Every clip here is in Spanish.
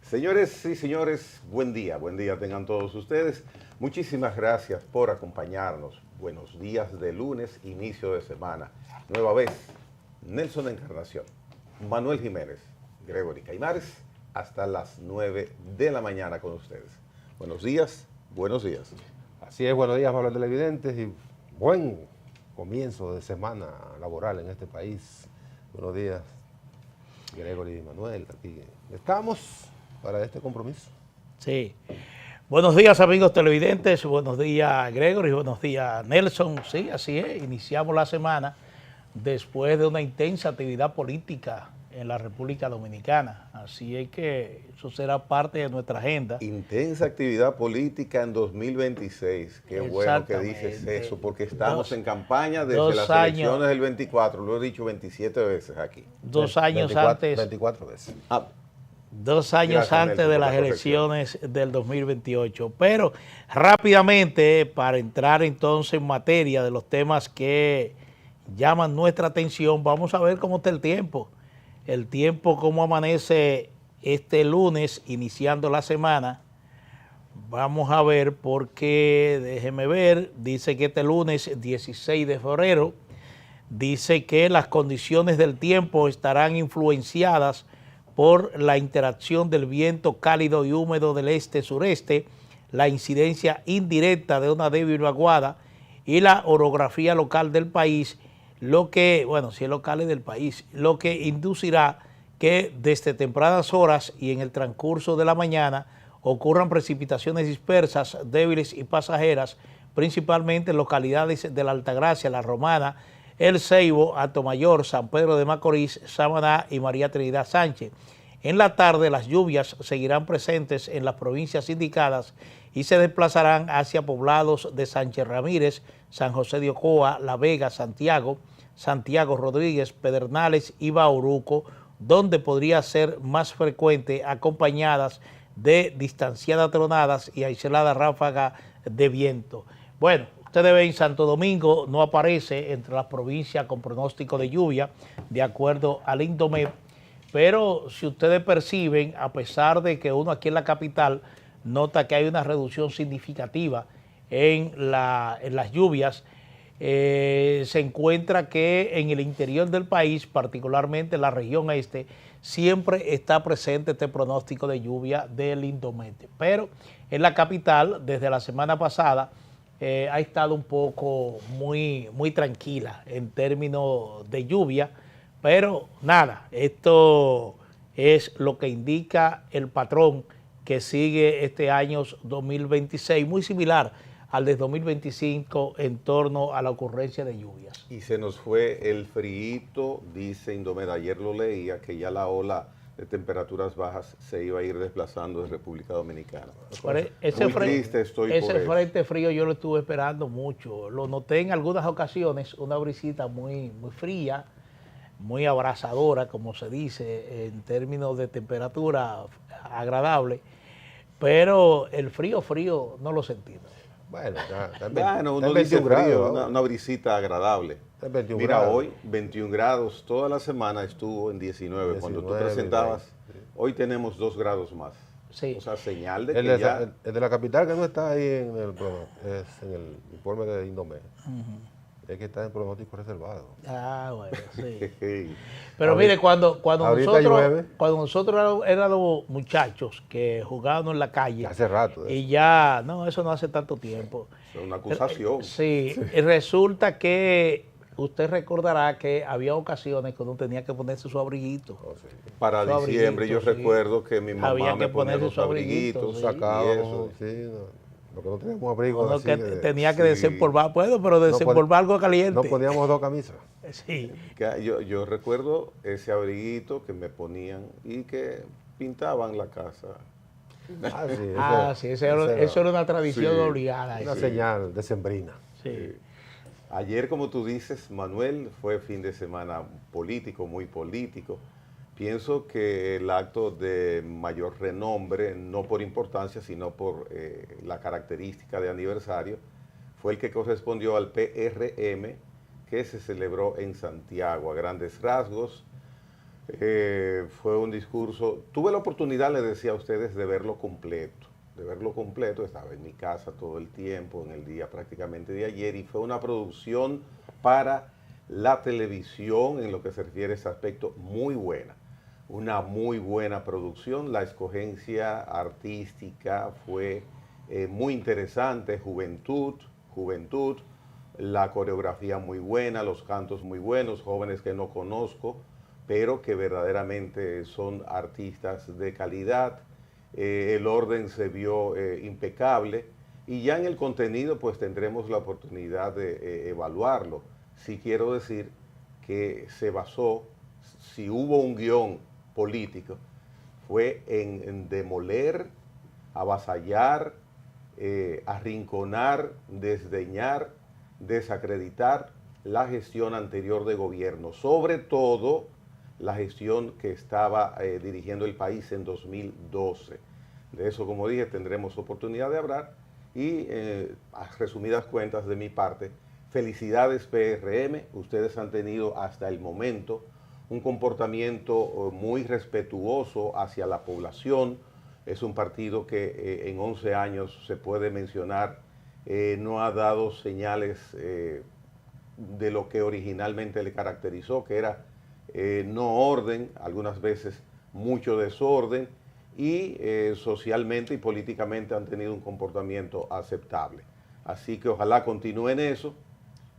Señores y señores, buen día tengan todos ustedes. Muchísimas gracias por acompañarnos. Buenos días de lunes, inicio de semana. Nueva vez, Nelson Encarnación, Manuel Jiménez, Gregory Caimares, hasta las 9 de la mañana con ustedes. Buenos días, buenos días. Así es, buenos días para los televidentes y buen comienzo de semana laboral en este país. Buenos días, Gregory y Manuel, aquí estamos para este compromiso. Sí. Buenos días, amigos televidentes, buenos días, Gregory, buenos días, Nelson. Sí, así es, iniciamos la semana después de una intensa actividad política en la República Dominicana. Así es que eso será parte de nuestra agenda. Intensa actividad política en 2026. Qué bueno que dices eso, porque estamos en campaña desde las elecciones del 24. Lo he dicho 27 veces aquí. 2 años 24, antes. 24 veces. 2 años Gracias, antes Nelson, de las elecciones del 2028. Pero rápidamente, para entrar entonces en materia de los temas que llaman nuestra atención, vamos a ver cómo está el tiempo. El tiempo, cómo amanece este lunes, iniciando la semana. Vamos a ver porque, déjeme ver, dice que este lunes 16 de febrero, dice que las condiciones del tiempo estarán influenciadas por la interacción del viento cálido y húmedo del este-sureste, la incidencia indirecta de una débil vaguada y la orografía local del país, lo que, bueno, si es local es del país, lo que inducirá que desde tempranas horas y en el transcurso de la mañana ocurran precipitaciones dispersas, débiles y pasajeras, principalmente en localidades de la Altagracia, La Romana, El Ceibo, Atomayor, San Pedro de Macorís, Samaná y María Trinidad Sánchez. En la tarde las lluvias seguirán presentes en las provincias indicadas y se desplazarán hacia poblados de Sánchez Ramírez, San José de Ocoa, La Vega, Santiago, Santiago Rodríguez, Pedernales y Bauruco, donde podría ser más frecuente acompañadas de distanciadas tronadas y aisladas ráfagas de viento. Bueno, ustedes ven, Santo Domingo no aparece entre las provincias con pronóstico de lluvia, de acuerdo al Indomet, pero si ustedes perciben, a pesar de que uno aquí en la capital nota que hay una reducción significativa en las lluvias, se encuentra que en el interior del país, particularmente en la región este, siempre está presente este pronóstico de lluvia del Indomet. Pero en la capital, desde la semana pasada, ha estado un poco muy tranquila en términos de lluvia, pero nada, esto es lo que indica el patrón que sigue este año 2026, muy similar al de 2025 en torno a la ocurrencia de lluvias. Y se nos fue el frío, dice Indomed, ayer lo leía, que ya la ola de temperaturas bajas se iba a ir desplazando de República Dominicana. Ese frente frío yo lo estuve esperando mucho. Lo noté en algunas ocasiones, una brisita muy fría, muy abrasadora, como se dice, en términos de temperatura agradable, pero el frío no lo sentí. Bueno, uno dice frío, una brisita agradable. Mira, grados. Hoy 21 grados, toda la semana estuvo en 19 cuando tú presentabas, 20. Hoy tenemos 2 grados más. Sí. O sea, señal de que ya... El de la capital que no está ahí en el informe de Indomet. Es que está en pronóstico reservado. Ah, bueno, sí. Pero mire, cuando nosotros éramos muchachos que jugábamos en la calle. Hace rato. Y ya, no, eso no hace tanto tiempo. Es una acusación. Sí, y resulta que usted recordará que había ocasiones que uno tenía que ponerse su abriguito. Para diciembre yo recuerdo que mi mamá me ponía los abriguitos. Sacábamos, porque no teníamos abrigo. Tenía que desempolvar, pero desempolvar algo caliente. No poníamos 2 camisas. Sí. Yo recuerdo ese abriguito que me ponían y que pintaban la casa. Eso era una tradición obligada. Una señal decembrina. Sí. Ayer, como tú dices, Manuel, fue fin de semana político, muy político. Pienso que el acto de mayor renombre, no por importancia, sino por la característica de aniversario, fue el que correspondió al PRM, que se celebró en Santiago. A grandes rasgos, Fue un discurso, tuve la oportunidad, les decía a ustedes, de verlo completo, estaba en mi casa todo el tiempo, en el día prácticamente de ayer, y fue una producción para la televisión, en lo que se refiere a ese aspecto, muy buena. Una muy buena producción, la escogencia artística fue muy interesante, juventud, la coreografía muy buena, los cantos muy buenos, jóvenes que no conozco, pero que verdaderamente son artistas de calidad. El orden se vio impecable y ya en el contenido pues tendremos la oportunidad de evaluarlo. Sí quiero decir que se basó, si hubo un guión político, fue en demoler, avasallar, arrinconar, desdeñar, desacreditar la gestión anterior de gobierno, sobre todo la gestión que estaba dirigiendo el país en 2012. De eso, como dije, tendremos oportunidad de hablar y a resumidas cuentas de mi parte, felicidades PRM, ustedes han tenido hasta el momento un comportamiento muy respetuoso hacia la población. Es un partido que en 11 años se puede mencionar, no ha dado señales de lo que originalmente le caracterizó, que era no orden, algunas veces mucho desorden, y socialmente y políticamente han tenido un comportamiento aceptable. Así que ojalá continúen eso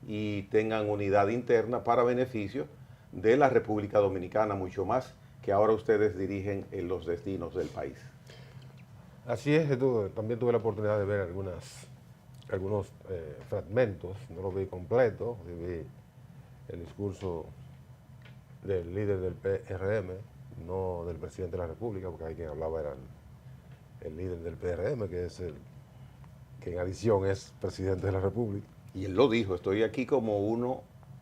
y tengan unidad interna para beneficio de la República Dominicana, mucho más que ahora ustedes dirigen en los destinos del país. Así es, también tuve la oportunidad de ver algunos fragmentos, no los vi completos, vi el discurso del líder del PRM, no del presidente de la República, porque ahí quien hablaba era el líder del PRM, que en adición es presidente de la República. Y él lo dijo, estoy aquí como uno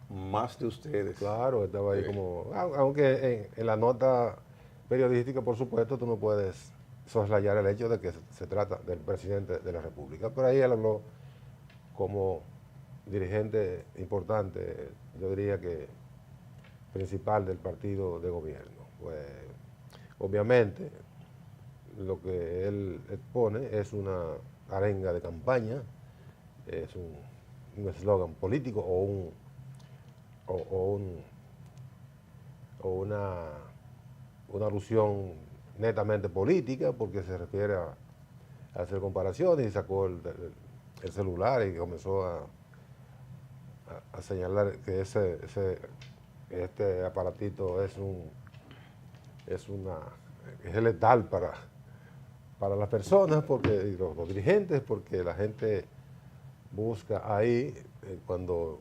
más de ustedes. Claro, estaba ahí como, aunque en la nota periodística, por supuesto, tú no puedes soslayar el hecho de que se trata del presidente de la República, pero ahí él habló como dirigente importante, yo diría que principal del partido de gobierno. Pues, obviamente, lo que él expone es una arenga de campaña, es un eslogan político o una alusión netamente política, porque se refiere a hacer comparaciones y sacó el celular y comenzó a señalar que este aparatito es letal para las personas, porque los dirigentes, porque la gente busca ahí, cuando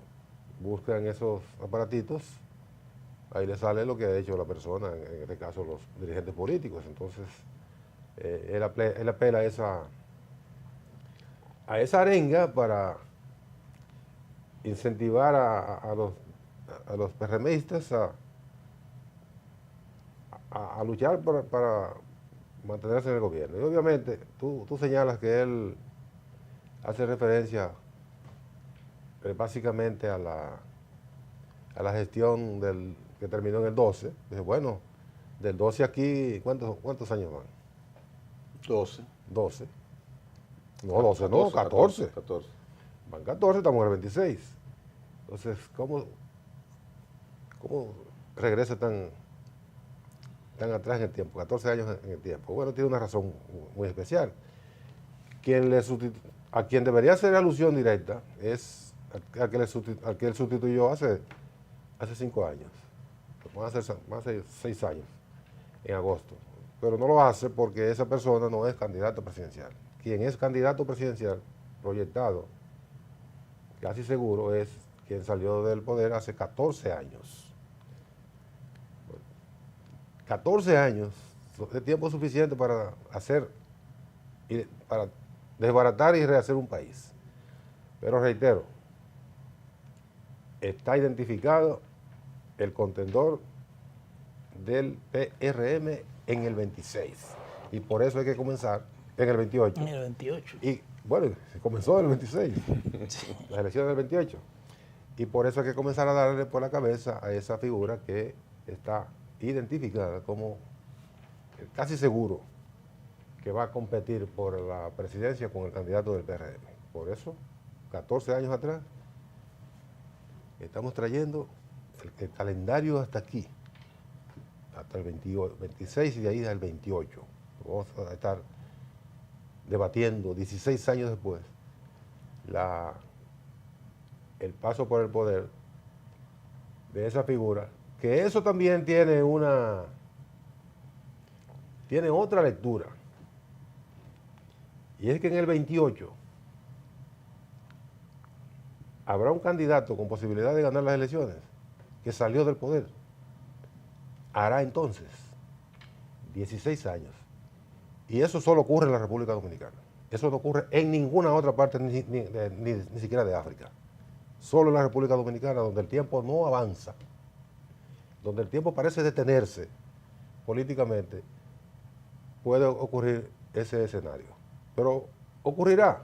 buscan esos aparatitos, ahí le sale lo que ha hecho la persona, en este caso los dirigentes políticos. Entonces, él apela a esa arenga para incentivar a los PRMistas a luchar para mantenerse en el gobierno. Y obviamente, tú señalas que él hace referencia básicamente a la gestión que terminó en el 12. Dice, bueno, del 12 aquí, ¿cuántos años van? 12. 12. No, 12 no, 14. 14. Van 14, estamos en el 26. Entonces, ¿cómo regresa tan atrás en el tiempo? 14 años en el tiempo. Bueno, tiene una razón muy especial. A quien debería hacer alusión directa es al que él sustituyó hace 5 años. Van a ser 6 años en agosto. Pero no lo hace porque esa persona no es candidato presidencial. Quien es candidato presidencial proyectado, casi seguro, es quien salió del poder hace 14 años. 14 años es tiempo suficiente para desbaratar y rehacer un país. Pero reitero, está identificado el contendor del PRM en el 26. Y por eso hay que comenzar en el 28. En el 28. Y bueno, se comenzó en el 26, las elecciones del 28. Y por eso hay que comenzar a darle por la cabeza a esa figura que está identificada como casi seguro que va a competir por la presidencia con el candidato del PRM. Por eso, 14 años atrás, estamos trayendo el calendario hasta aquí, hasta el 26 y de ahí al 28. Vamos a estar debatiendo 16 años después el paso por el poder de esa figura, que eso también tiene otra lectura. Y es que en el 28 habrá un candidato con posibilidad de ganar las elecciones que salió del poder. Hará entonces 16 años. Y eso solo ocurre en la República Dominicana. Eso no ocurre en ninguna otra parte, ni siquiera de África. Solo en la República Dominicana, donde el tiempo no avanza, donde el tiempo parece detenerse políticamente, puede ocurrir ese escenario. Pero ocurrirá,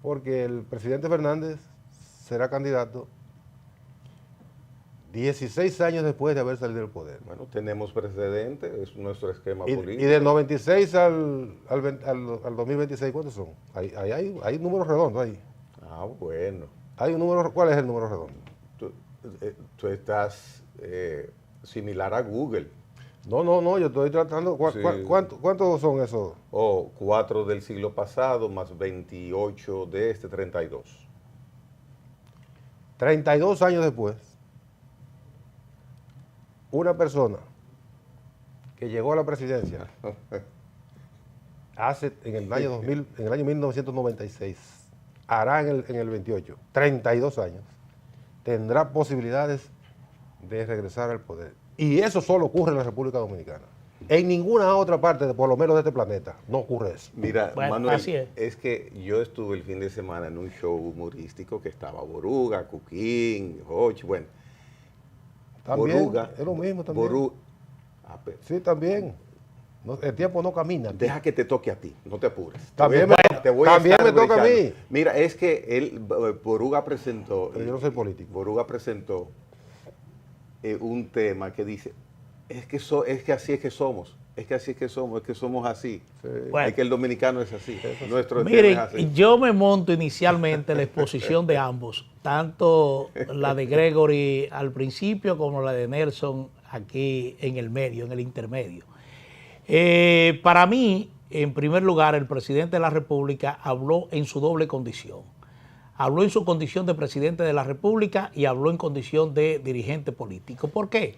porque el presidente Fernández será candidato 16 años después de haber salido del poder. Bueno, tenemos precedentes, es nuestro esquema Y político. del 96 al 2026, ¿cuántos son? Hay números redondos ahí. Ah, bueno. Hay un número, ¿cuál es el número redondo? Tú estás similar a Google. No, yo estoy tratando, Sí. ¿cuántos son esos? O 4 del siglo pasado más 28 de este, 32. 32 años después, una persona que llegó a la presidencia en el año 2000, en el año 1996, hará en el 28, 32 años, tendrá posibilidades de regresar al poder. Y eso solo ocurre en la República Dominicana. En ninguna otra parte, por lo menos de este planeta, no ocurre eso. Mira, Bueno, Manuel, así es. que yo estuve el fin de semana en un show humorístico que estaba Boruga, Cuquín, Hochi, bueno. También, Boruga, es lo mismo también. Sí, también. El tiempo no camina. Deja que te toque a ti, no te apures. También Te voy a también estar me toca a brincando. mí. Mira, es que Boruga presentó. Pero yo no soy político. Boruga presentó un tema que dice, es que así es que somos, es que así es que somos así. Sí. Bueno. Es que el dominicano es así. Nuestro esquema Miren, es así. yo me monto inicialmente la exposición de ambos, tanto la de Gregory al principio como la de Nelson aquí en el medio, en el intermedio. Para mí, en primer lugar, el presidente de la República habló en su doble condición. Habló en su condición de presidente de la República y habló en condición de dirigente político. ¿Por qué?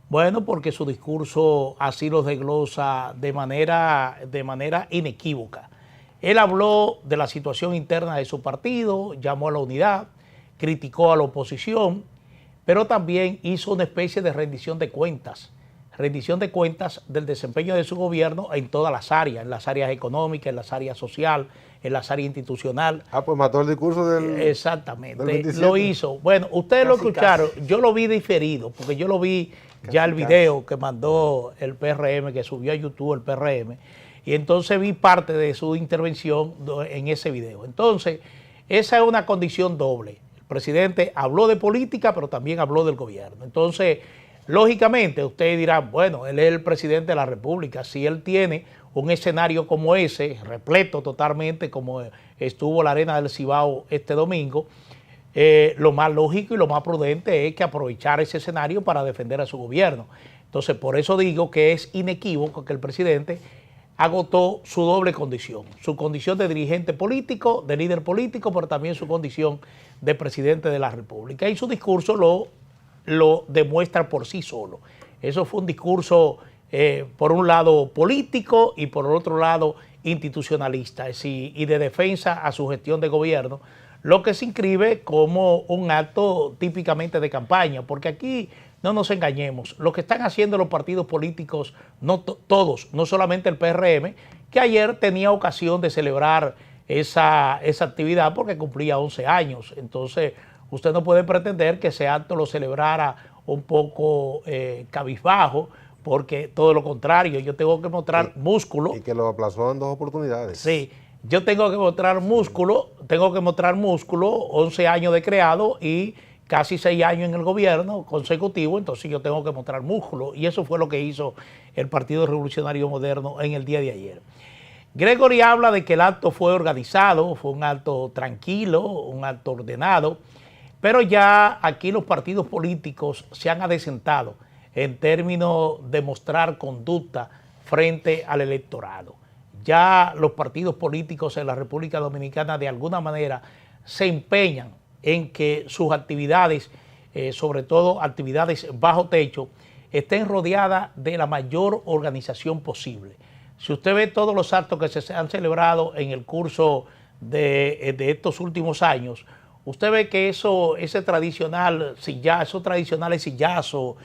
Bueno, porque su discurso así lo desglosa de manera inequívoca. Él habló de la situación interna de su partido, llamó a la unidad, criticó a la oposición, pero también hizo una especie de rendición de cuentas del desempeño de su gobierno en todas las áreas económicas, en las áreas social, en las áreas institucional. Pues mató el discurso del... Exactamente, del 27. lo hizo. Bueno, ustedes lo escucharon, yo lo vi diferido, porque yo lo vi ya el video que mandó el PRM, que subió a YouTube el PRM, y entonces vi parte de su intervención en ese video. Entonces, esa es una condición doble. El presidente habló de política, pero también habló del gobierno. Entonces, lógicamente, ustedes dirán, bueno, él es el presidente de la República. Si él tiene un escenario como ese, repleto totalmente, como estuvo la Arena del Cibao este domingo, lo más lógico y lo más prudente es que aprovechar ese escenario para defender a su gobierno. Entonces, por eso digo que es inequívoco que el presidente agotó su doble condición, su condición de dirigente político, de líder político, pero también su condición de presidente de la República. Y su discurso lo demuestra por sí solo. Eso fue un discurso, por un lado, político y por otro lado, institucionalista, y de defensa a su gestión de gobierno, lo que se inscribe como un acto típicamente de campaña, porque aquí no nos engañemos, lo que están haciendo los partidos políticos, no todos, no solamente el PRM, que ayer tenía ocasión de celebrar esa actividad porque cumplía 11 años, entonces usted no puede pretender que ese acto lo celebrara un poco cabizbajo, porque todo lo contrario, yo tengo que mostrar músculo. Y que lo aplazó en 2 oportunidades. Sí, yo tengo que mostrar músculo, 11 años de creado y casi 6 años en el gobierno consecutivo, entonces yo tengo que mostrar músculo, y eso fue lo que hizo el Partido Revolucionario Moderno en el día de ayer. Gregory habla de que el acto fue organizado, fue un acto tranquilo, un acto ordenado, pero ya aquí los partidos políticos se han adecentado en términos de mostrar conducta frente al electorado. Ya los partidos políticos en la República Dominicana de alguna manera se empeñan en que sus actividades, sobre todo actividades bajo techo, estén rodeadas de la mayor organización posible. Si usted ve todos los actos que se han celebrado en el curso de estos últimos años, usted ve que ese tradicional sillazo, esos tradicionales sillazos,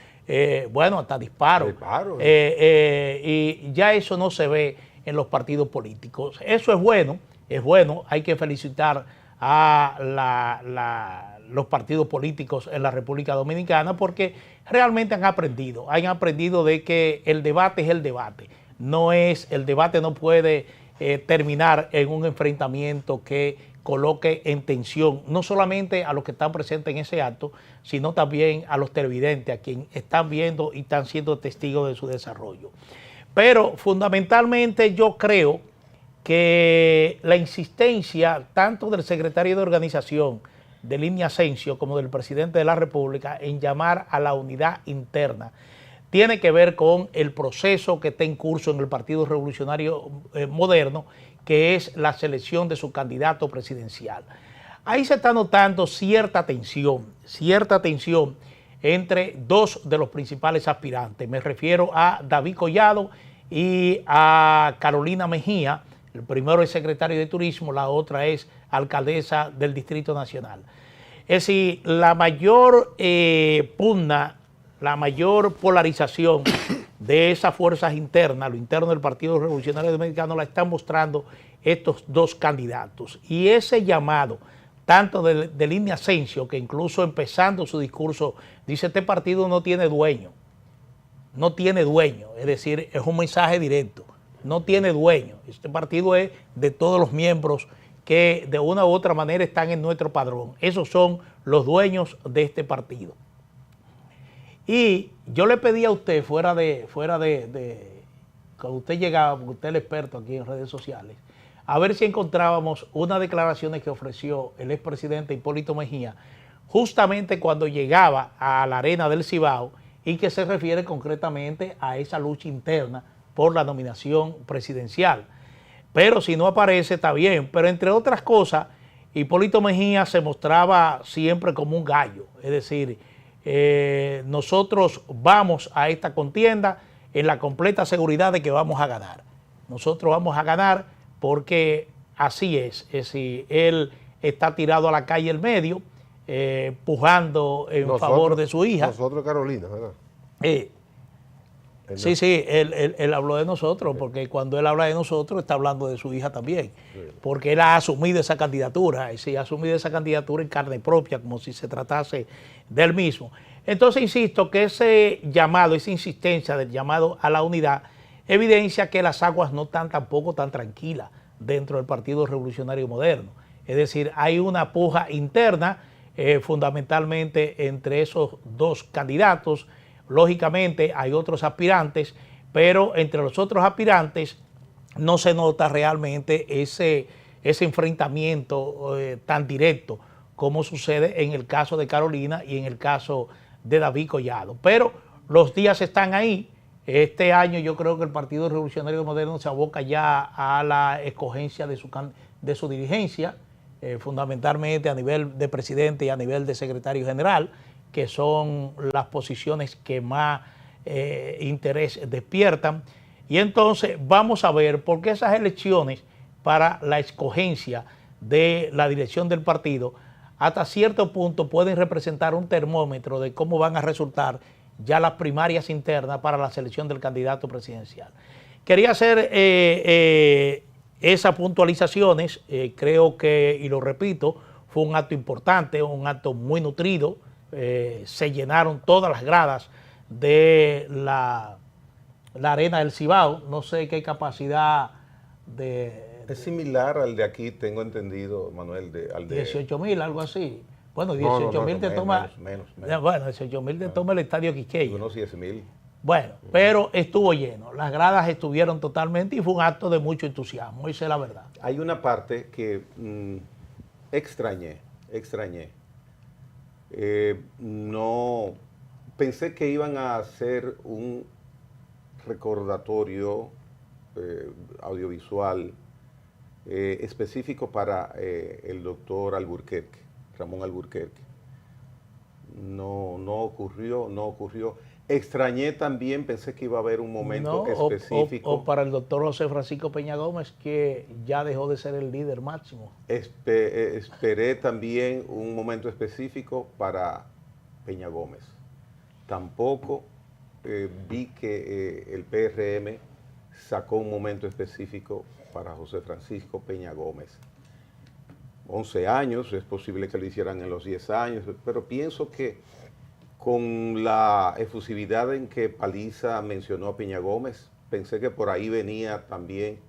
bueno, hasta disparos, y ya eso no se ve en los partidos políticos. Eso es bueno, hay que felicitar a los partidos políticos en la República Dominicana porque realmente han aprendido de que el debate es el debate. El debate no puede terminar en un enfrentamiento que coloque en tensión no solamente a los que están presentes en ese acto, sino también a los televidentes, a quienes están viendo y están siendo testigos de su desarrollo. Pero fundamentalmente yo creo que la insistencia tanto del secretario de organización, de Linia Asensio, como del presidente de la República en llamar a la unidad interna, tiene que ver con el proceso que está en curso en el Partido Revolucionario Moderno, que es la selección de su candidato presidencial. Ahí se está notando cierta tensión entre dos de los principales aspirantes. Me refiero a David Collado y a Carolina Mejía. El primero es secretario de Turismo, la otra es alcaldesa del Distrito Nacional. Es decir, la mayor pugna, la mayor polarización de esas fuerzas internas, lo interno del Partido Revolucionario Dominicano, la están mostrando estos dos candidatos. Y ese llamado, tanto de Linia Asensio, que incluso empezando su discurso, dice: este partido no tiene dueño, es decir, es un mensaje directo, no tiene dueño, este partido es de todos los miembros que de una u otra manera están en nuestro padrón, esos son los dueños de este partido. Y yo le pedí a usted, fuera de cuando usted llegaba, porque usted es el experto aquí en redes sociales, a ver si encontrábamos unas declaraciones que ofreció el expresidente Hipólito Mejía, justamente cuando llegaba a la arena del Cibao, y que se refiere concretamente a esa lucha interna por la nominación presidencial. Pero si no aparece, está bien. Pero entre otras cosas, Hipólito Mejía se mostraba siempre como un gallo, es decir, nosotros vamos a esta contienda en la completa seguridad de que vamos a ganar. Nosotros vamos a ganar porque así es decir, él está tirado a la calle el medio, pujando en favor de su hija. Nosotros, Carolina, ¿verdad? Sí, él habló de nosotros, porque cuando él habla de nosotros está hablando de su hija también, porque él ha asumido esa candidatura, ha asumido esa candidatura en carne propia, como si se tratase de él mismo. Entonces, insisto que ese llamado, esa insistencia del llamado a la unidad, evidencia que las aguas no están tampoco tan tranquilas dentro del Partido Revolucionario Moderno. Es decir, hay una puja interna, fundamentalmente entre esos dos candidatos. Lógicamente hay otros aspirantes, pero entre los otros aspirantes no se nota realmente ese enfrentamiento tan directo como sucede en el caso de Carolina y en el caso de David Collado. Pero los días están ahí. Este año yo creo que el Partido Revolucionario Moderno se aboca ya a la escogencia de su dirigencia, fundamentalmente a nivel de presidente y a nivel de secretario general, que son las posiciones que más interés despiertan. Y entonces vamos a ver, porque esas elecciones para la escogencia de la dirección del partido hasta cierto punto pueden representar un termómetro de cómo van a resultar ya las primarias internas para la selección del candidato presidencial. Quería hacer esas puntualizaciones, creo que, y lo repito, fue un acto importante, un acto muy nutrido. Se llenaron todas las gradas de la arena del Cibao. No sé qué capacidad de... Es similar al de aquí, tengo entendido, Manuel, al de 18,000, algo así. Bueno, No, 18.000 te toma... menos. Bueno, 18.000 te toma el Estadio Quisqueya. Unos 10.000. Bueno, pero estuvo lleno. Las gradas estuvieron totalmente y fue un acto de mucho entusiasmo, esa es la verdad. Hay una parte que extrañé. No, pensé que iban a hacer un recordatorio audiovisual específico para el doctor Alburquerque, Ramón Alburquerque. No ocurrió. Extrañé también, pensé que iba a haber un momento específico. O para el doctor José Francisco Peña Gómez, que ya dejó de ser el líder máximo. Esperé también un momento específico para Peña Gómez. Tampoco vi que el PRM sacó un momento específico para José Francisco Peña Gómez. 11 años, es posible que lo hicieran en los 10 años, pero pienso que con la efusividad en que Paliza mencionó a Peña Gómez, pensé que por ahí venía también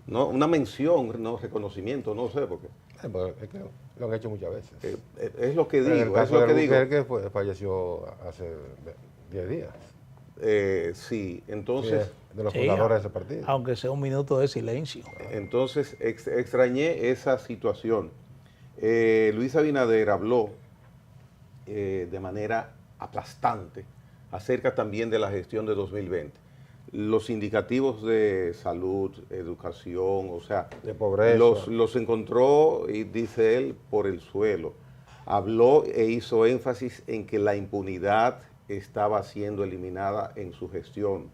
una mención, no reconocimiento, no sé por qué. Es que lo han hecho muchas veces. Es lo que En el digo, es caso lo que de digo. Alburquerque falleció hace 10 días. Sí, entonces, De los Sí, fundadores de ese partido. Aunque sea un minuto de silencio. entonces extrañé esa situación. Luis Abinader habló de manera aplastante acerca también de la gestión de 2020. Los indicativos de salud, educación, o sea, De pobreza. los encontró, y dice él, por el suelo. Habló e hizo énfasis en que la impunidad estaba siendo eliminada en su gestión.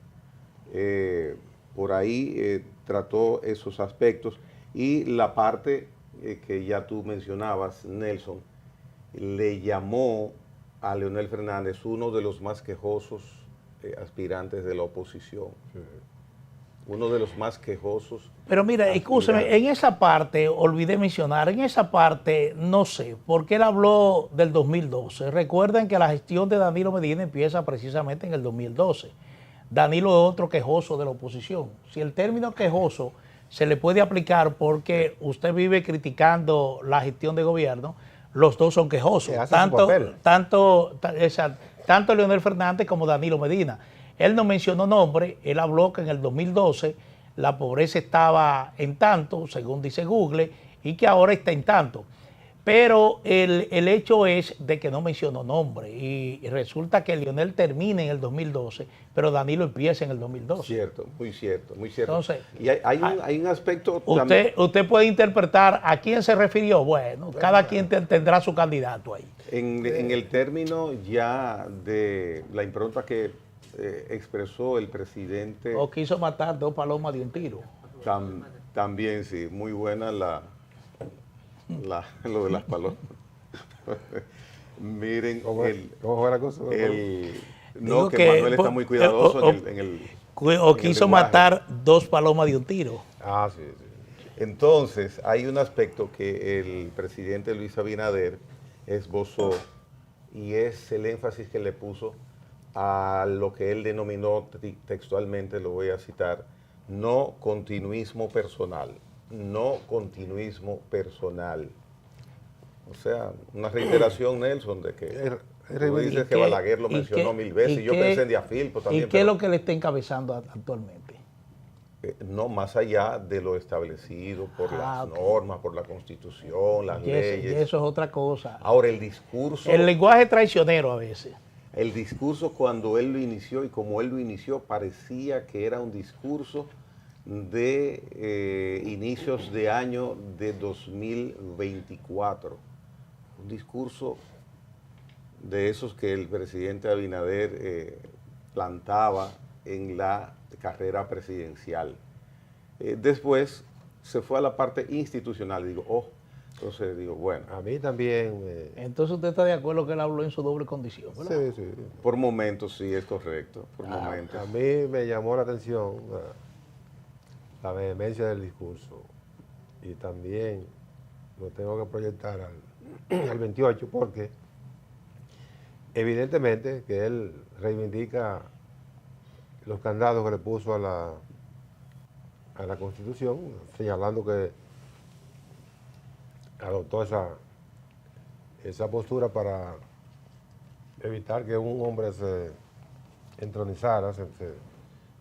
Por ahí trató esos aspectos y la parte que ya tú mencionabas, Nelson, le llamó a Leonel Fernández uno de los más quejosos aspirantes de la oposición. Sí. Uno de los más quejosos. Pero mira, escúcheme, en esa parte, olvidé mencionar, en esa parte, no sé, porque él habló del 2012. Recuerden que la gestión de Danilo Medina empieza precisamente en el 2012. Danilo es otro quejoso de la oposición. Si el término quejoso se le puede aplicar porque usted vive criticando la gestión de gobierno, los dos son quejosos. Que hacen su papel. Tanto Leonel Fernández como Danilo Medina. Él no mencionó nombre, él habló que en el 2012 la pobreza estaba en tanto, según dice Google, y que ahora está en tanto. Pero el hecho es de que no mencionó nombre y resulta que Leonel termina en el 2012, pero Danilo empieza en el 2012. Cierto, muy cierto, muy cierto. Entonces, y hay un aspecto también. Usted puede interpretar a quién se refirió. Bueno, cada quien tendrá su candidato ahí. En el término ya de la impronta que expresó el presidente. O quiso matar 2 palomas de un tiro. También, sí, muy buena lo de las palomas. Miren, ¿Cómo fue la cosa? no, que Manuel está muy cuidadoso en el o quiso lenguaje. matar 2 palomas de un tiro. Ah, sí. Entonces, hay un aspecto que el presidente Luis Abinader esbozó y es el énfasis que le puso a lo que él denominó textualmente, lo voy a citar, no continuismo personal. No continuismo personal. O sea, una reiteración, Nelson, de que tú dices que Balaguer lo mencionó 1000 veces. Yo pensé en Diafilpo también. ¿Y qué es lo que le está encabezando actualmente? No, más allá de lo establecido por las normas, por la Constitución, las leyes. Y eso es otra cosa. Ahora, el discurso. El lenguaje traicionero a veces. El discurso cuando él lo inició y como él lo inició parecía que era un discurso de inicios de año de 2024. Un discurso de esos que el presidente Abinader plantaba en la carrera presidencial. Después se fue a la parte institucional. Entonces digo, bueno. A mí también. Entonces usted está de acuerdo que él habló en su doble condición, ¿verdad? Sí. Por momentos sí es correcto. Por momentos. A mí me llamó la atención la vehemencia del discurso y también lo tengo que proyectar al 28 porque evidentemente que él reivindica los candados que le puso a la Constitución, señalando que adoptó esa postura para evitar que un hombre se entronizara, se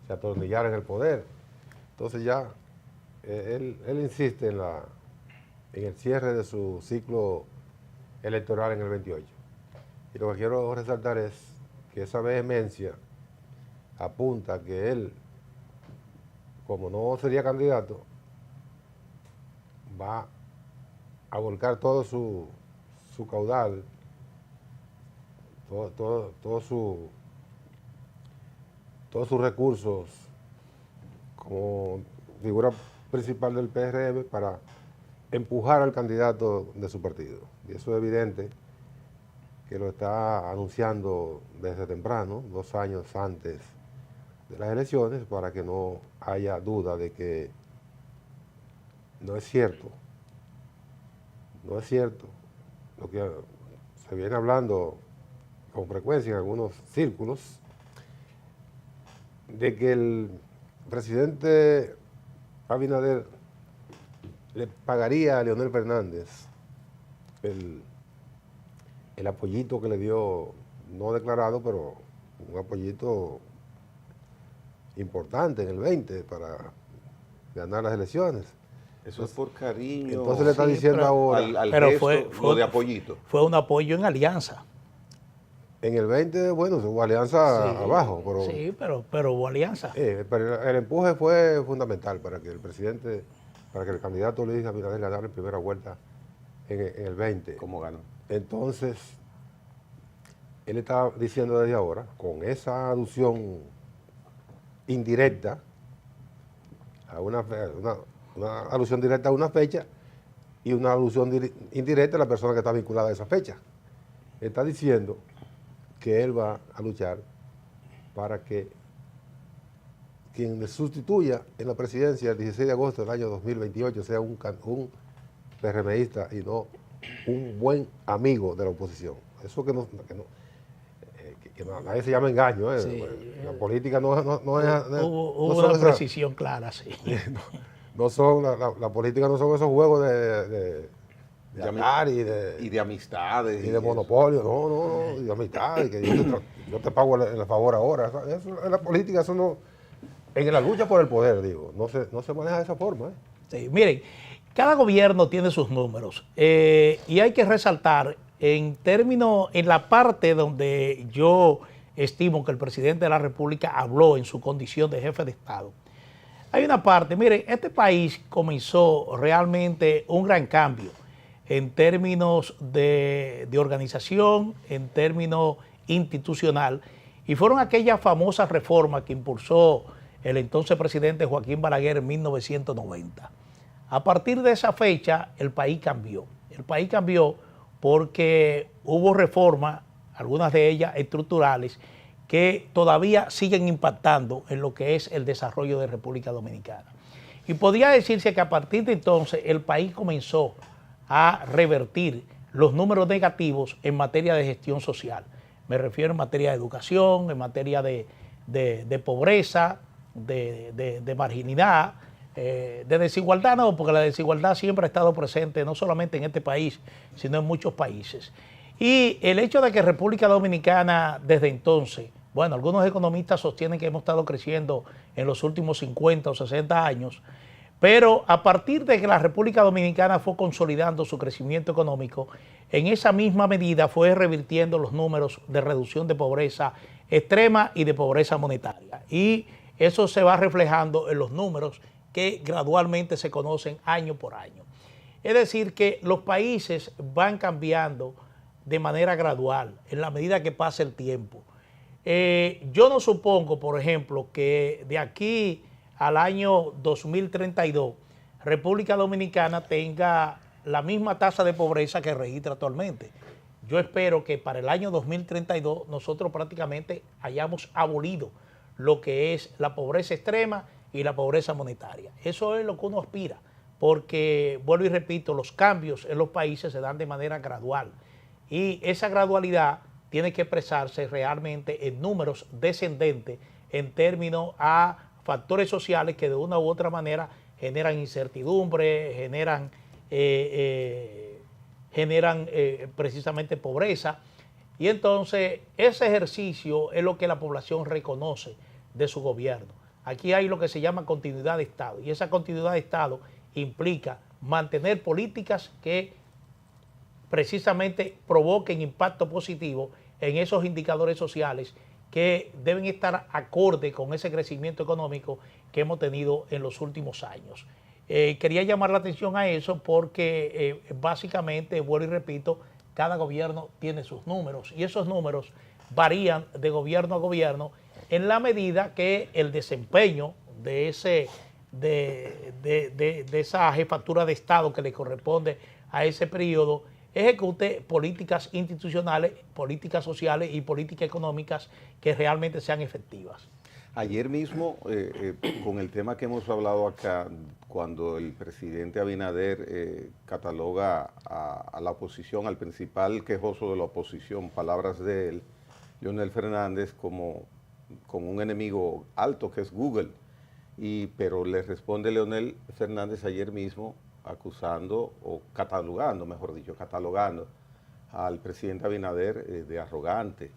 atornillara en el poder. Entonces ya él insiste en el cierre de su ciclo electoral en el 28. Y lo que quiero resaltar es que esa vehemencia apunta a que él, como no sería candidato, va a volcar todo su caudal, todos sus recursos como figura principal del PRM para empujar al candidato de su partido. Y eso es evidente que lo está anunciando desde temprano, 2 años antes de las elecciones, para que no haya duda de que no es cierto lo que se viene hablando con frecuencia en algunos círculos, de que el presidente Abinader le pagaría a Leonel Fernández el apoyito que le dio, no declarado, pero un apoyito importante en el 20 para ganar las elecciones. Eso es por cariño. Entonces le está diciendo ahora, al pero gesto, lo de apoyito. Fue un apoyo en alianza. en el 20, bueno, hubo alianza Sí, abajo, pero, sí, pero hubo alianza. pero el empuje fue fundamental para que el presidente, para que el candidato Luis Abinader ganara en primera vuelta en el 20. ¿Cómo ganó? Entonces, él está diciendo desde ahora, con esa alusión indirecta, a una alusión directa a una fecha y una alusión indirecta a la persona que está vinculada a esa fecha. Está diciendo que él va a luchar para que quien le sustituya en la presidencia el 16 de agosto del año 2028 sea un PRMista y no un buen amigo de la oposición. Eso que nadie se llama engaño. Sí. La política no es... Hubo una precisión clara, sí. La política no son esos juegos de Atari y de amistades. y de monopolio, no, y de amistad, y que yo te pago el favor ahora. Eso, en la política, eso no... En la lucha por el poder, digo, no se maneja de esa forma. Sí, miren, cada gobierno tiene sus números y hay que resaltar en la parte donde yo estimo que el presidente de la República habló en su condición de jefe de Estado. Hay una parte, miren, este país comenzó realmente un gran cambio en términos de organización, en términos institucional, y fueron aquellas famosas reformas que impulsó el entonces presidente Joaquín Balaguer en 1990. A partir de esa fecha, el país cambió. El país cambió porque hubo reformas, algunas de ellas estructurales, que todavía siguen impactando en lo que es el desarrollo de República Dominicana. Y podría decirse que a partir de entonces el país comenzó a revertir los números negativos en materia de gestión social. Me refiero en materia de educación, en materia de pobreza, de marginalidad, de desigualdad no, porque la desigualdad siempre ha estado presente no solamente en este país, sino en muchos países. Y el hecho de que República Dominicana desde entonces, bueno, algunos economistas sostienen que hemos estado creciendo en los últimos 50 o 60 años, pero a partir de que la República Dominicana fue consolidando su crecimiento económico, en esa misma medida fue revirtiendo los números de reducción de pobreza extrema y de pobreza monetaria. Y eso se va reflejando en los números que gradualmente se conocen año por año. Es decir, que los países van cambiando de manera gradual en la medida que pasa el tiempo. Yo no supongo, por ejemplo, que de aquí al año 2032 República Dominicana tenga la misma tasa de pobreza que registra actualmente. Yo espero que para el año 2032 nosotros prácticamente hayamos abolido lo que es la pobreza extrema y la pobreza monetaria. Eso es lo que uno aspira, porque, vuelvo y repito, los cambios en los países se dan de manera gradual y esa gradualidad tiene que expresarse realmente en números descendentes en términos a factores sociales que de una u otra manera generan incertidumbre, generan generan precisamente pobreza. Y entonces ese ejercicio es lo que la población reconoce de su gobierno. Aquí hay lo que se llama continuidad de Estado, y esa continuidad de Estado implica mantener políticas que precisamente provoquen impacto positivo en esos indicadores sociales que deben estar acorde con ese crecimiento económico que hemos tenido en los últimos años. Quería llamar la atención a eso porque básicamente, vuelvo y repito, cada gobierno tiene sus números y esos números varían de gobierno a gobierno en la medida que el desempeño de esa jefatura de Estado que le corresponde a ese periodo ejecute políticas institucionales, políticas sociales y políticas económicas que realmente sean efectivas. Ayer mismo, con el tema que hemos hablado acá, cuando el presidente Abinader cataloga a la oposición, al principal quejoso de la oposición, palabras de él, Leonel Fernández, como un enemigo alto que es Google, pero le responde Leonel Fernández ayer mismo acusando o catalogando, mejor dicho, catalogando al presidente Abinader de arrogante.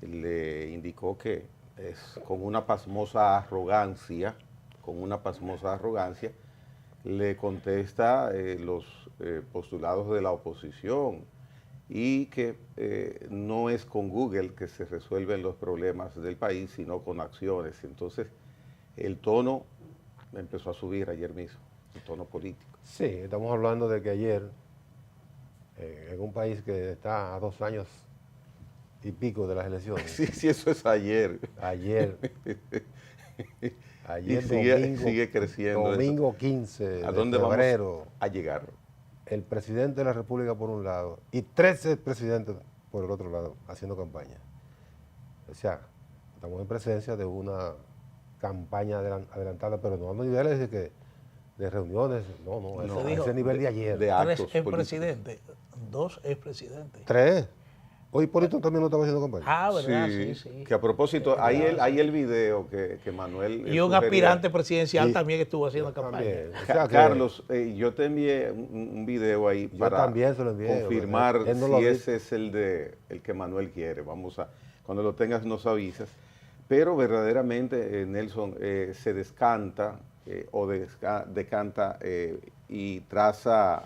Le indicó que es con una pasmosa arrogancia, le contesta los postulados de la oposición y que no es con Google que se resuelven los problemas del país, sino con acciones. Entonces, el tono empezó a subir ayer mismo, el tono político. Sí, estamos hablando de que ayer, en un país que está a 2 años y pico de las elecciones. Sí, eso es ayer. Ayer Y sigue creciendo. Domingo eso. 15 de ¿A dónde febrero, vamos a llegar? El presidente de la República por un lado y 13 presidentes por el otro lado haciendo campaña. O sea, estamos en presencia de una campaña adelantada, pero no a niveles de reuniones, no, a ese nivel de ayer. De actos 3 expresidentes, 2 expresidentes. 3. Hoy Hipólito también no estaba haciendo campaña. Ah, ¿verdad? Sí. Que a propósito, hay el video que Manuel... Y un aspirante presidencial también estuvo haciendo campaña. O sea, Carlos, yo te envié un video ahí para también se lo envié, confirmar él no si lo vi. ese es el que Manuel quiere. Cuando lo tengas nos avisas. Pero verdaderamente, Nelson, se descanta decanta y traza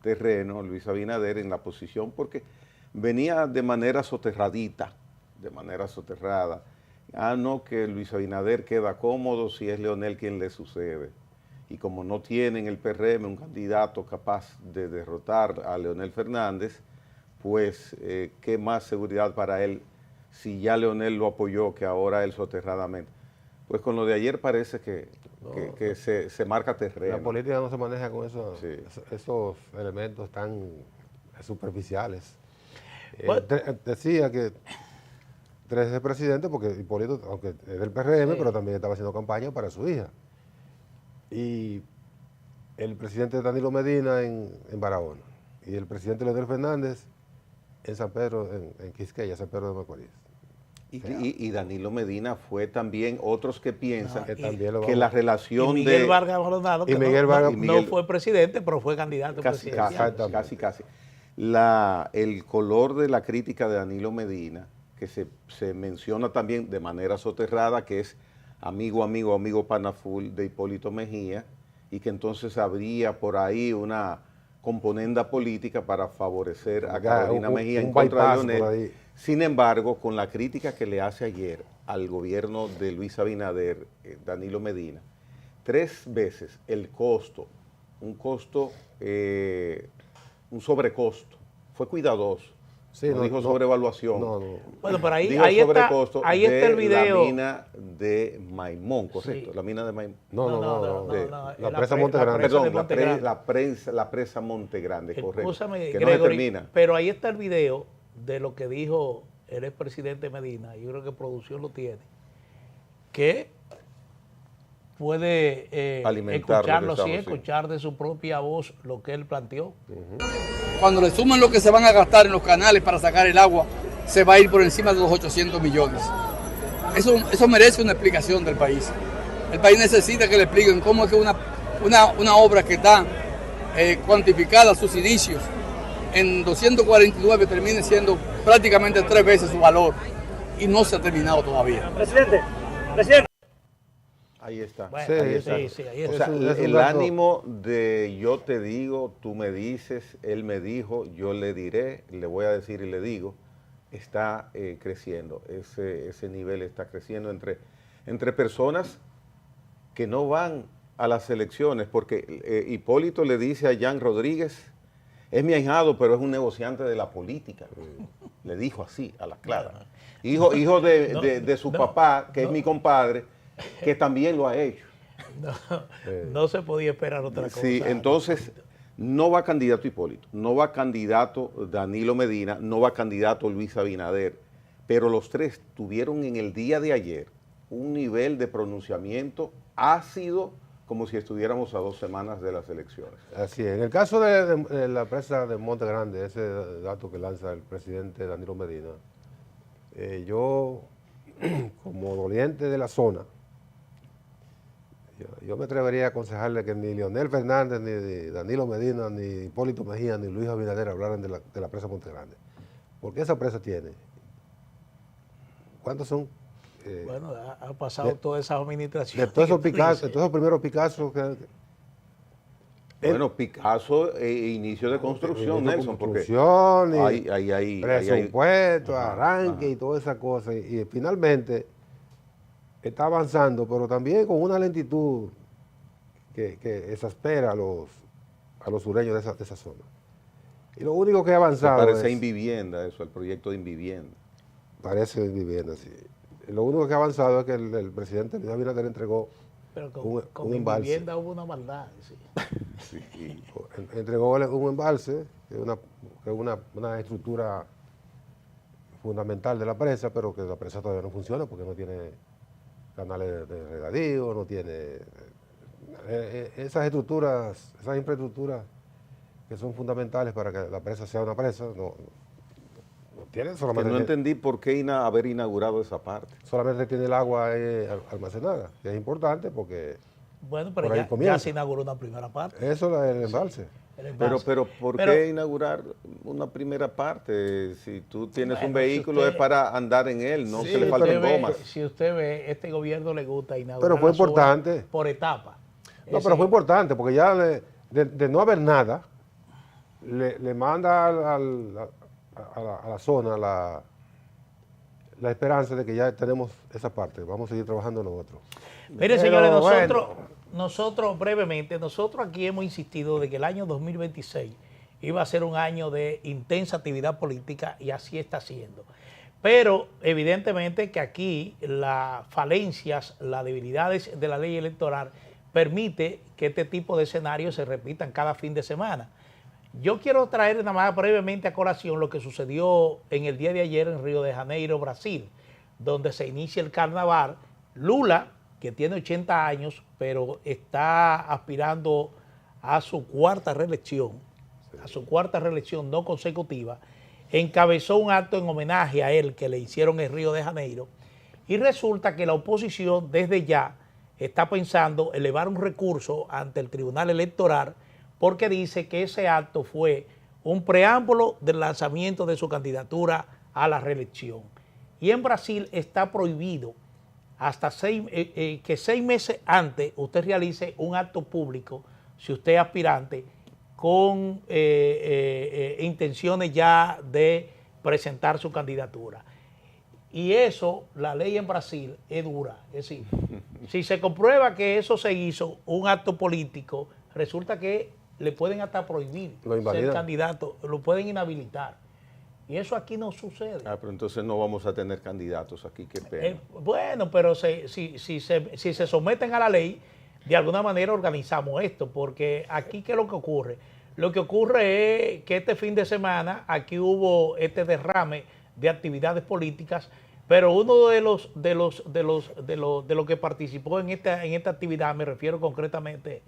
terreno Luis Abinader en la posición porque venía de manera soterrada. No, que Luis Abinader queda cómodo si es Leonel quien le sucede. Y como no tiene en el PRM un candidato capaz de derrotar a Leonel Fernández, pues qué más seguridad para él si ya Leonel lo apoyó que ahora él soterradamente. Pues con lo de ayer parece que se marca terreno. La política no se maneja con Sí. esos elementos tan superficiales. Bueno. Decía que 13 presidentes, porque Hipólito, aunque es del PRM, Sí. pero también estaba haciendo campaña para su hija. Y el presidente Danilo Medina en Barahona, y el presidente Leonel Fernández en San Pedro, en Quisqueya, San Pedro de Macorís. Y Danilo Medina fue también otros que piensan que la relación y Miguel de... Vargas Maldonado, que Miguel Vargas- no fue presidente, pero fue candidato Casi. Exactamente. El color de la crítica de Danilo Medina, que se menciona también de manera soterrada, que es amigo panaful de Hipólito Mejía, y que entonces habría por ahí una componenda política para favorecer a Carolina Mejía en contra de Leonel. Sin embargo, con la crítica que le hace ayer al gobierno de Luis Abinader, Danilo Medina, 3 veces el costo, un sobrecosto, fue cuidadoso. Sí, no dijo sobrevaluación. Bueno, pero ahí Dijo está sobrecosto el de video. La mina de Maimón, correcto. Sí. La mina de Maimón. No. La presa Monte Grande. Perdón, Monte Grande. la presa Monte Grande, correcto. Escúchame, Que Gregory, no se termina. pero ahí está el video de lo que dijo el expresidente Medina, yo creo que producción lo tiene, que puede Alimentar escuchar de su propia voz lo que él planteó. Cuando le suman lo que se van a gastar en los canales para sacar el agua, se va a ir por encima de los 800 millones. Eso merece una explicación del país. El país necesita que le expliquen cómo es que una obra que está cuantificada, sus inicios, en 249 termine siendo prácticamente 3 veces su valor y no se ha terminado todavía. Presidente. Ahí está. Bueno, Sí, ahí está. sí, ahí O está. sea, Es un el dato. ánimo de yo te digo, tú me dices, él me dijo, yo le diré, le voy a decir y le digo, está creciendo. Ese nivel está creciendo entre personas que no van a las elecciones, porque Hipólito le dice a Jan Rodríguez, es mi ahijado, pero es un negociante de la política. Le dijo así, a la clara. Hijo de su papá, que es mi compadre, que también lo ha hecho. No se podía esperar otra cosa. Sí, entonces no va candidato Hipólito, no va candidato Danilo Medina, no va candidato Luis Abinader, pero los tres tuvieron en el día de ayer un nivel de pronunciamiento ácido como si estuviéramos a 2 semanas de las elecciones. Así es. En el caso de la presa de Monte Grande, ese dato que lanza el presidente Danilo Medina, yo, como doliente de la zona, yo me atrevería a aconsejarle que ni Leonel Fernández, ni Danilo Medina, ni Hipólito Mejía, ni Luis Abinader hablaran de la presa Monte Grande. Porque esa presa tiene, ¿cuántos son? Bueno, ha pasado toda esa administración. De todos esos Picasso, de todos esos primeros Picasso Bueno, Picasso, inicio de construcción, Nelson, porque construcción, hay presupuesto, arranque y todas esas cosas. Y finalmente está avanzando, pero también con una lentitud que exaspera a los sureños de esa zona. Y lo único que ha avanzado parece es... Invivienda, eso, el proyecto de Invivienda. Parece Invivienda, sí. Lo único que ha avanzado es que el presidente Luis Abinader entregó Pero con un mi embalse. vivienda hubo una maldad. Sí. Entregó un embalse, que es una estructura fundamental de la presa, pero que la presa todavía no funciona porque no tiene canales de regadío, no tiene esas estructuras, esas infraestructuras que son fundamentales para que la presa sea una presa, no tiene, Que solamente, no entendí por qué haber inaugurado esa parte. solamente tiene el agua almacenada, que es importante porque Bueno, Por pero ahí ya comienza. se inauguró una primera parte. eso es el embalse. el Pero, embalse. ¿por Pero- qué inaugurar una primera parte? Si tú tienes un Bueno, si vehículo usted- es para andar en él, no Sí, se le Si faltan usted ve- gomas. Si usted ve, este gobierno le gusta inaugurar Pero fue las obras importante. por etapa. No, pero fue importante porque ya de no haber nada, le manda a la zona la esperanza de que ya tenemos esa parte, vamos a seguir trabajando nosotros. Mire, Pero, señores, bueno. nosotros brevemente, nosotros aquí hemos insistido de que el año 2026 iba a ser un año de intensa actividad política y así está siendo. Pero evidentemente que aquí las falencias, las debilidades de la ley electoral permite que este tipo de escenarios se repitan cada fin de semana. Yo quiero traer nada más brevemente a colación lo que sucedió en el día de ayer en Río de Janeiro, Brasil, donde se inicia el carnaval. Lula, que tiene 80 años, pero está aspirando a su cuarta reelección no consecutiva, encabezó un acto en homenaje a él que le hicieron en Río de Janeiro, y resulta que la oposición desde ya está pensando elevar un recurso ante el Tribunal Electoral porque dice que ese acto fue un preámbulo del lanzamiento de su candidatura a la reelección. Y en Brasil está prohibido hasta que 6 meses antes usted realice un acto público, si usted es aspirante, con intenciones ya de presentar su candidatura. Y eso, la ley en Brasil es dura. Es decir, si se comprueba que eso se hizo, un acto político, resulta que le pueden hasta prohibir Lo ser invalidan. candidato, lo pueden inhabilitar. Y eso aquí no sucede. Pero entonces no vamos a tener candidatos aquí, qué pena. Bueno, pero si se someten a la ley, de alguna manera organizamos esto, porque aquí, ¿qué es lo que ocurre? Lo que ocurre es que este fin de semana aquí hubo este derrame de actividades políticas, pero uno de los que participó en esta actividad, me refiero concretamente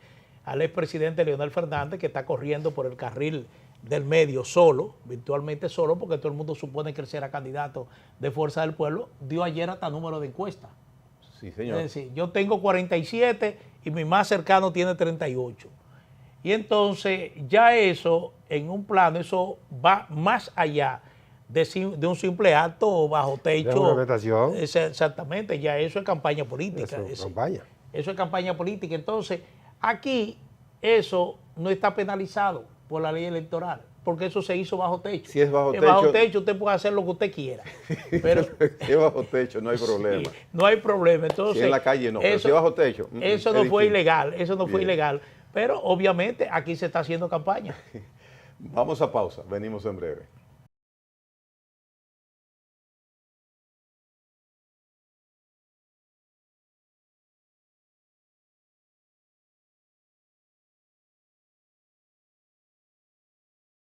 al expresidente Leonel Fernández, que está corriendo por el carril del medio solo, virtualmente solo, porque todo el mundo supone que él será candidato de Fuerza del Pueblo, dio ayer hasta número de encuesta. Sí, señor. Es decir, yo tengo 47 y mi más cercano tiene 38. Y entonces ya eso, en un plano, eso va más allá de un simple acto bajo techo. De ornamentación. Exactamente, ya eso es campaña política. Eso, campaña. Eso es campaña política. Entonces, aquí eso no está penalizado por la ley electoral, porque eso se hizo bajo techo. Si es bajo techo. Bajo techo usted puede hacer lo que usted quiera. Pero Si es bajo techo, no hay problema. sí, no hay problema. Entonces, Si en la calle no, pero si es bajo techo. Eso es no fue distinto. ilegal, eso no fue Bien. ilegal. Pero obviamente aquí se está haciendo campaña. Vamos a pausa, venimos en breve.